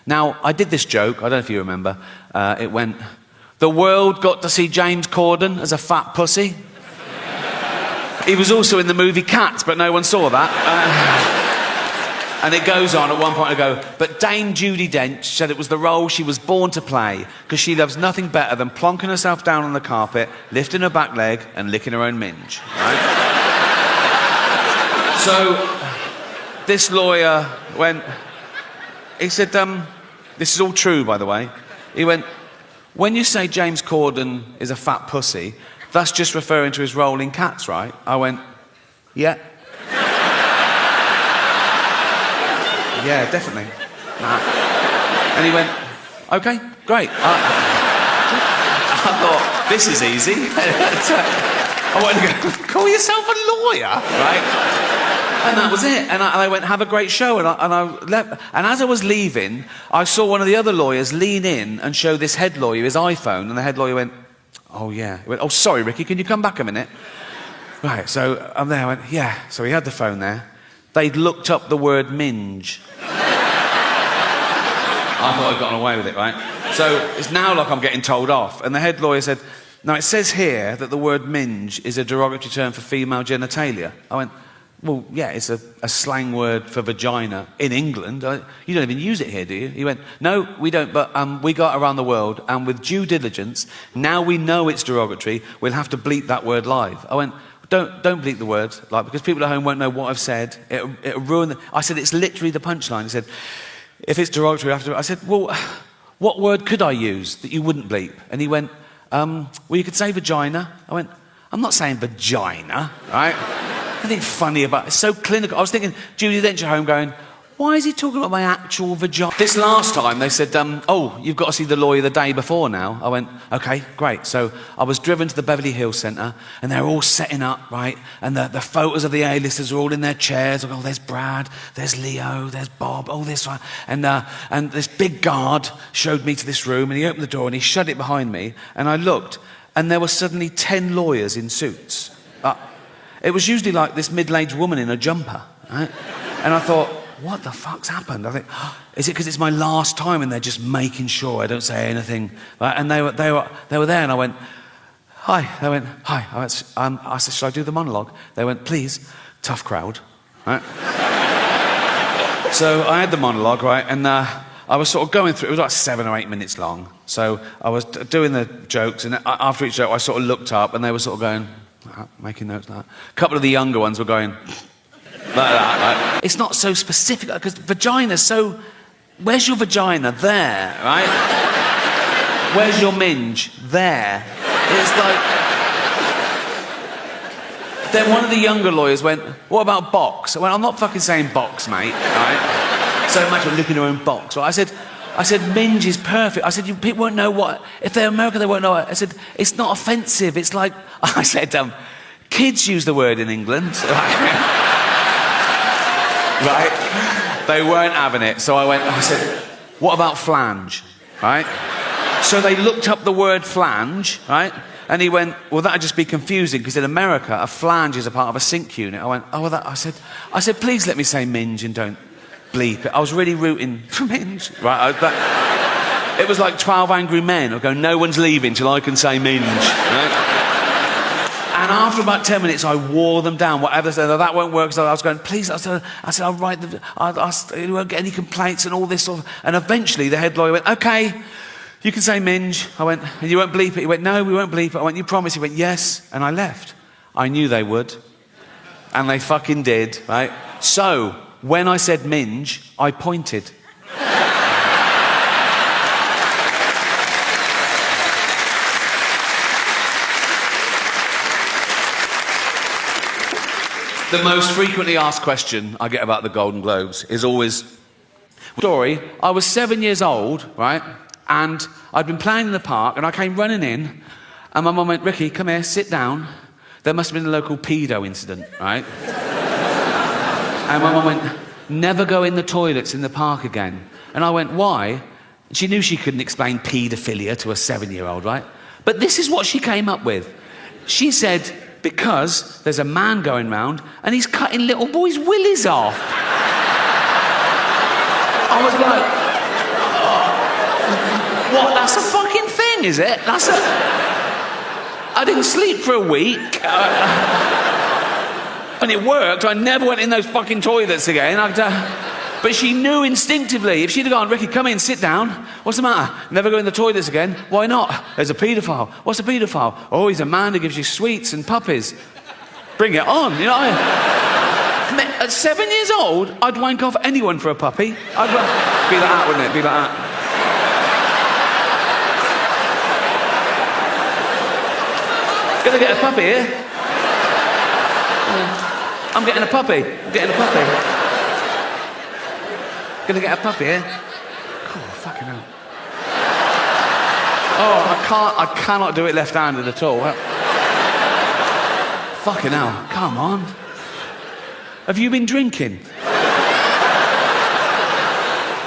Now, I did this joke, I don't know if you remember. It went, the world got to see James Corden as a fat pussy. He was also in the movie Cats, but no one saw that. And it goes on, at one point I go, but Dame Judi Dench said it was the role she was born to play because she loves nothing better than plonking herself down on the carpet, lifting her back leg and licking her own minge. Right? So, this lawyer went, he said, this is all true, by the way. He went, when you say James Corden is a fat pussy, that's just referring to his role in Cats, right? I went, yeah. Yeah, definitely. Nah. And he went, okay, great. I thought, this is easy. I wanted to go, call yourself a lawyer, right? And that was it. And I went, have a great show. And I left. And as I was leaving, I saw one of the other lawyers lean in and show this head lawyer his iPhone. And the head lawyer went, oh, yeah. He went, oh, sorry, Ricky, can you come back a minute? Right, so I'm there. I went, yeah. So he had the phone there. They'd looked up the word minge. I thought I'd gotten away with it, right? So it's now like I'm getting told off. And the head lawyer said, now it says here that the word minge is a derogatory term for female genitalia. I went, well, yeah, it's a slang word for vagina in England. You don't even use it here, do you? He went, no, we don't, but we go around the world, and with due diligence, now we know it's derogatory, we'll have to bleep that word live. I went, don't bleep the word, like, because people at home won't know what I've said. It'll ruin the... I said, it's literally the punchline. He said, if it's derogatory, I have to... I said, well, what word could I use that you wouldn't bleep? And he went, well, you could say vagina. I went, I'm not saying vagina, right? Nothing funny about it. It's so clinical. I was thinking, Judi Dench at home going, why is he talking about my actual vagina? This last time, they said, oh, you've got to see the lawyer the day before now. I went, okay, great. So I was driven to the Beverly Hills Centre, and they're all setting up, right? And the photos of the A-listers are all in their chairs. I go, oh, there's Brad, there's Leo, there's Bob, oh, this one. And this big guard showed me to this room, and he opened the door, and he shut it behind me, and I looked, and there were suddenly 10 lawyers in suits. It was usually like this middle-aged woman in a jumper, right? And I thought, what the fuck's happened? I think, oh, is it because it's my last time and they're just making sure I don't say anything? Right? And they were there, and I went, hi. They went, hi. I said, should I do the monologue? They went, please. Tough crowd, right? So I had the monologue, right? And I was sort of going through. It was like 7 or 8 minutes long. So I was doing the jokes, and after each joke, I sort of looked up, and they were sort of going, making notes like that. A couple of the younger ones were going like that. Right? It's not so specific because vagina's so. Where's your vagina? There, right? Where's your minge? There. It's like. Then one of the younger lawyers went, "What about box?" I went, "I'm not fucking saying box, mate." Right? So imagine looking at her own box. Right? I said, minge is perfect. I said, people won't know what... If they're American, they won't know it. I said, it's not offensive. It's like... I said, kids use the word in England. Right? They weren't having it. So I said, what about flange? Right? So they looked up the word flange, right? And he went, well, that'd just be confusing because in America, a flange is a part of a sink unit. I went, oh, well, I said, please let me say minge and don't bleep it. I was really rooting for minge. Right? It was like 12 Angry Men. I go, no one's leaving till I can say minge. Right? And after about 10 minutes, I wore them down. Whatever they said, that won't work. So I was going, please. I said, I'll write them. You won't get any complaints and all this sort of... And eventually, the head lawyer went, okay, you can say minge. I went, and you won't bleep it? He went, no, we won't bleep it. I went, you promise? He went, yes. And I left. I knew they would. And they fucking did, right? So, when I said minge, I pointed. The most frequently asked question I get about the Golden Globes is always... Story, I was 7 years old, right? And I'd been playing in the park, and I came running in, and my mum went, Ricky, come here, sit down. There must have been a local pedo incident, right? And my mum went, never go in the toilets in the park again. And I went, why? She knew she couldn't explain paedophilia to a 7-year-old, right? But this is what she came up with. She said, because there's a man going round, and he's cutting little boys' willies off. I was like... is it? I didn't sleep for a week. And it worked. I never went in those fucking toilets again. But she knew instinctively. If she'd have gone, Ricky, come in, sit down. What's the matter? Never go in the toilets again. Why not? There's a paedophile. What's a paedophile? Oh, he's a man who gives you sweets and puppies. Bring it on, you know. At 7 years old, I'd wank off anyone for a puppy. I'd be like that, wouldn't it? Be like that. Gonna get a puppy here. I'm getting a puppy. Gonna get a puppy here. Oh, fucking hell. Oh, I cannot do it left-handed at all. Fucking hell, come on. Have you been drinking?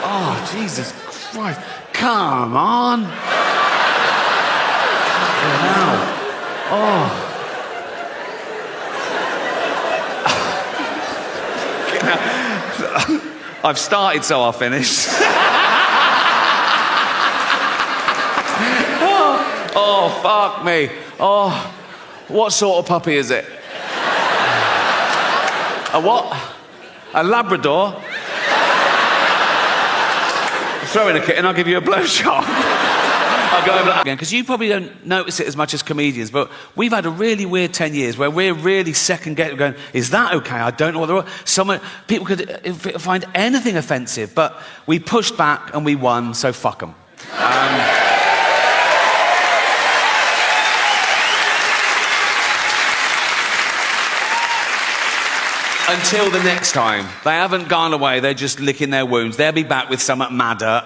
Oh, Jesus Christ. Come on. Fucking hell. Oh. I've started, so I'll finish. Oh, fuck me. Oh, what sort of puppy is it? A what? A Labrador? Throw in a kitten, I'll give you a blowjob. I'll go over that again, because you probably don't notice it as much as comedians, but we've had a really weird 10 years where we're really second-guessing, going, is that okay? I don't know what they're... People could find anything offensive, but we pushed back and we won, so fuck them. Until the next time. They haven't gone away, they're just licking their wounds. They'll be back with something madder.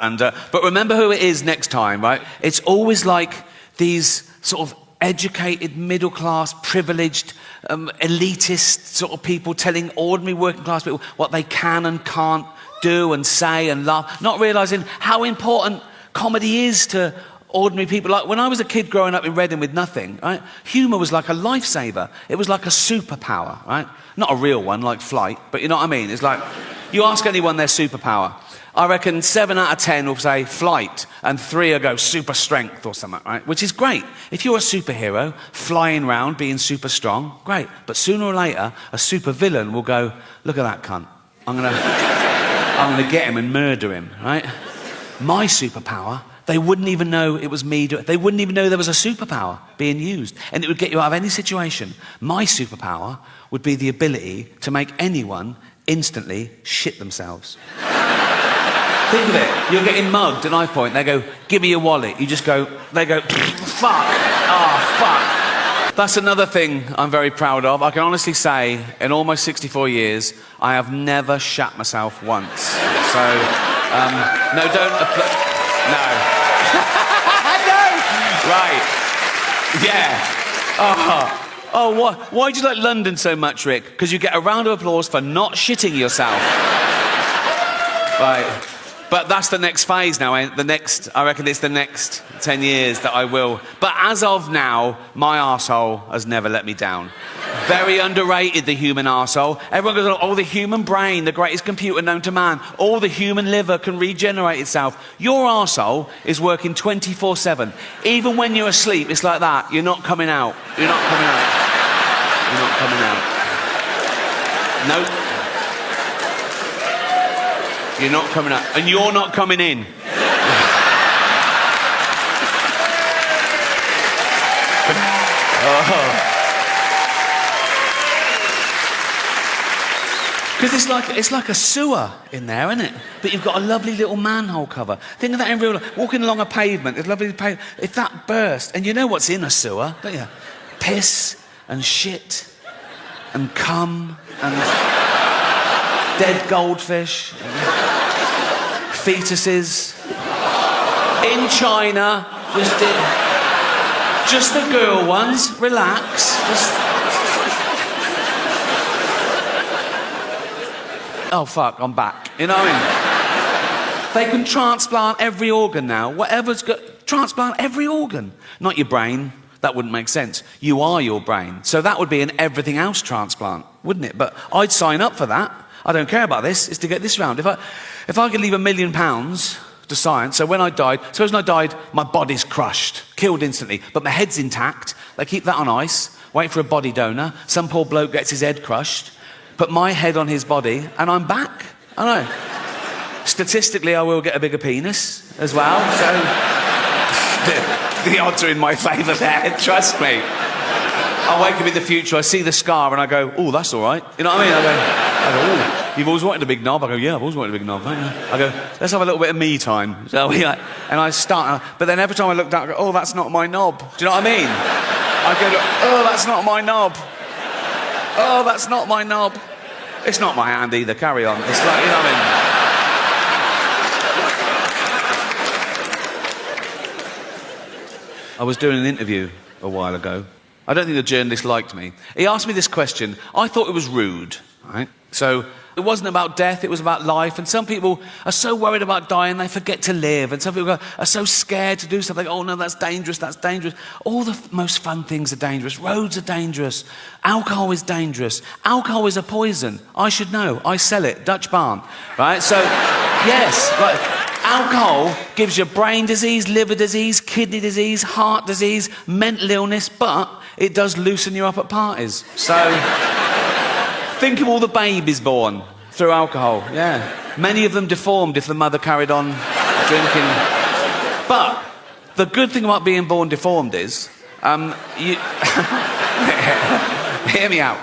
But remember who it is next time, right? It's always like these sort of educated, middle-class, privileged, elitist sort of people telling ordinary working-class people what they can and can't do and say and laugh, not realising how important comedy is to ordinary people. Like when I was a kid growing up in Reading with nothing, right? Humour was like a lifesaver. It was like a superpower, right? Not a real one like flight, but you know what I mean? It's like, you ask anyone their superpower, I reckon 7 out of 10 will say flight, and 3 will go super strength or something, right? Which is great. If you're a superhero, flying around, being super strong, great. But sooner or later, a super villain will go, look at that cunt. I'm gonna get him and murder him, right? My superpower, they wouldn't even know it was me. They wouldn't even know there was a superpower being used. And it would get you out of any situation. My superpower would be the ability to make anyone instantly shit themselves. Think of it. You're getting mugged at knife point. They go, give me your wallet. You just go, they go, fuck. Oh, fuck. That's another thing I'm very proud of. I can honestly say, in almost 64 years, I have never shat myself once. So, no, don't... No. No! Right. Yeah. Oh, why do you like London so much, Rick? Because you get a round of applause for not shitting yourself. Right. But that's the next phase now. I reckon it's the next 10 years that I will. But as of now, my arsehole has never let me down. Very underrated, the human arsehole. Everyone goes, oh, the human brain, the greatest computer known to man. All the human liver can regenerate itself. Your arsehole is working 24/7. Even when you're asleep, it's like that. You're not coming out. You're not coming out. You're not coming out. Nope. You're not coming out. And you're not coming in. Because it's like a sewer in there, isn't it? But you've got a lovely little manhole cover. Think of that in real life. Walking along a pavement, it's lovely pavement. If that burst, and you know what's in a sewer, don't you? Piss and shit and cum and dead goldfish, fetuses. In China, just the girl ones. Relax. Oh, fuck, I'm back. You know what I mean? They can transplant every organ now. Whatever's got... Transplant every organ. Not your brain. That wouldn't make sense. You are your brain. So that would be an everything else transplant, wouldn't it? But I'd sign up for that. I don't care about this. It's to get this round. If I could leave £1 million to science. So when I died, my body's crushed, killed instantly, but my head's intact. They keep that on ice, wait for a body donor. Some poor bloke gets his head crushed, put my head on his body, and I'm back. I know. Statistically, I will get a bigger penis as well, so the odds are in my favour there, trust me. I wake up in the future, I see the scar, and I go, oh, that's all right. You know what I mean? I go, oh, you've always wanted a big knob? I go, yeah, I've always wanted a big knob. I go, let's have a little bit of me time. So and I start, but then every time I look down, I go, oh, that's not my knob. Do you know what I mean? I go, oh, that's not my knob. Oh, that's not my knob. It's not my hand either, carry on. It's like, you know what I mean? I was doing an interview a while ago. I don't think the journalist liked me. He asked me this question. I thought it was rude, right? So it wasn't about death, it was about life. And some people are so worried about dying, they forget to live. And some people are so scared to do something. Oh, no, that's dangerous, that's dangerous. All the most fun things are dangerous. Roads are dangerous. Alcohol is dangerous. Alcohol is a poison. I should know. I sell it. Dutch barn, right? So, yes, like... Alcohol gives you brain disease, liver disease, kidney disease, heart disease, mental illness, but it does loosen you up at parties. So, think of all the babies born through alcohol, yeah. Many of them deformed if the mother carried on drinking. But the good thing about being born deformed is, you... Hear me out.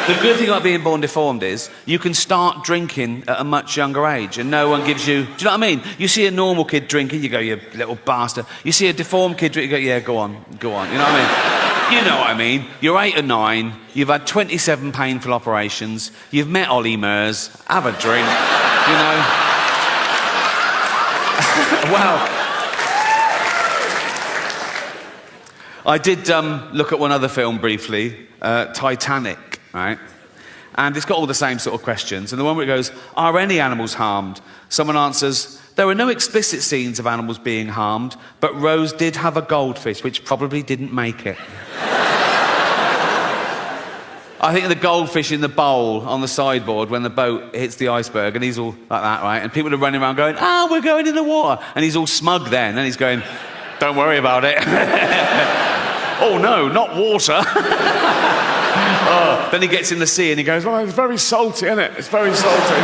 The good thing about being born deformed is you can start drinking at a much younger age and no one gives you... Do you know what I mean? You see a normal kid drinking, you go, you little bastard. You see a deformed kid drinking, you go, yeah, go on. You know what I mean? You know what I mean. You're 8 or 9, you've had 27 painful operations, you've met Ollie Murs, have a drink, you know. Well... I did look at one other film briefly, Titanic. Right? And it's got all the same sort of questions. And the one where it goes, are any animals harmed? Someone answers, there were no explicit scenes of animals being harmed, but Rose did have a goldfish, which probably didn't make it. I think the goldfish in the bowl on the sideboard when the boat hits the iceberg, and he's all like that, right? And people are running around going, we're going in the water. And he's all smug then, and he's going, don't worry about it. Oh no, not water. Oh, then he gets in the sea and he goes, oh, it's very salty, isn't it? It's very salty.